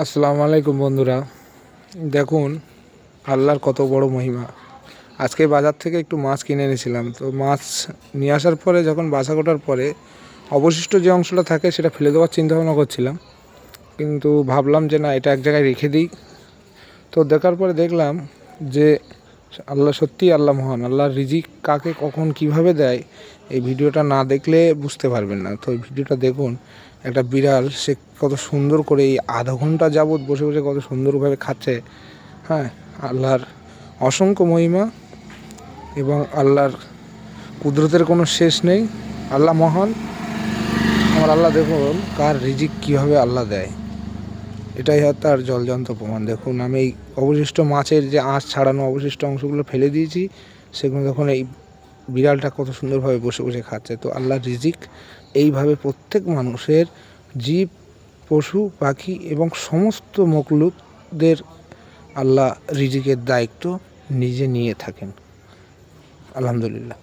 আসসালামু আলাইকুম বন্ধুরা, দেখুন আল্লাহর কত বড় মহিমা। আজকে বাজার থেকে একটু মাছ কিনে এনেছিলাম। তো মাছ নিয়ে আসার পরে যখন বাছা কোটার পরে অবশিষ্ট যে অংশটা থাকে সেটা ফেলে দেওয়ার চিন্তাভাবনা করছিলাম, কিন্তু ভাবলাম যে না, এটা এক জায়গায় রেখে দিই। তো দেখার পরে দেখলাম যে আল্লাহ সত্যিই আল্লাহ মহান। আল্লাহর রিজিক কাকে কখন কিভাবে দেয় এই ভিডিওটা না দেখলে বুঝতে পারবেন না। তো এই ভিডিওটা দেখুন। একটা বিড়াল সে কত সুন্দর করে এই আধা ঘন্টা যাবৎ বসে বসে কত সুন্দরভাবে খাচ্ছে। হ্যাঁ, আল্লাহর অসংখ্য মহিমা এবং আল্লাহর কুদরতের কোনো শেষ নেই। আল্লাহ মহান। আমার আল্লাহ দেখুন কার রিজিক কীভাবে আল্লাহ দেয়, এটাই হয় তার জলজন্ত প্রমাণ। দেখুন আমি এই অবশিষ্ট মাছের যে আঁশ ছাড়ানো অবশিষ্ট অংশগুলো ফেলে দিয়েছি, সেগুলো দেখুন এই বিড়ালটা কত সুন্দরভাবে বসে বসে খাচ্ছে। তো আল্লাহর রিজিক এইভাবে প্রত্যেক মানুষের, জীব, পশু পাখি এবং সমস্ত মখলুকদের আল্লাহ রিজিকের দায়িত্ব নিজে নিয়ে থাকেন। আলহামদুলিল্লাহ।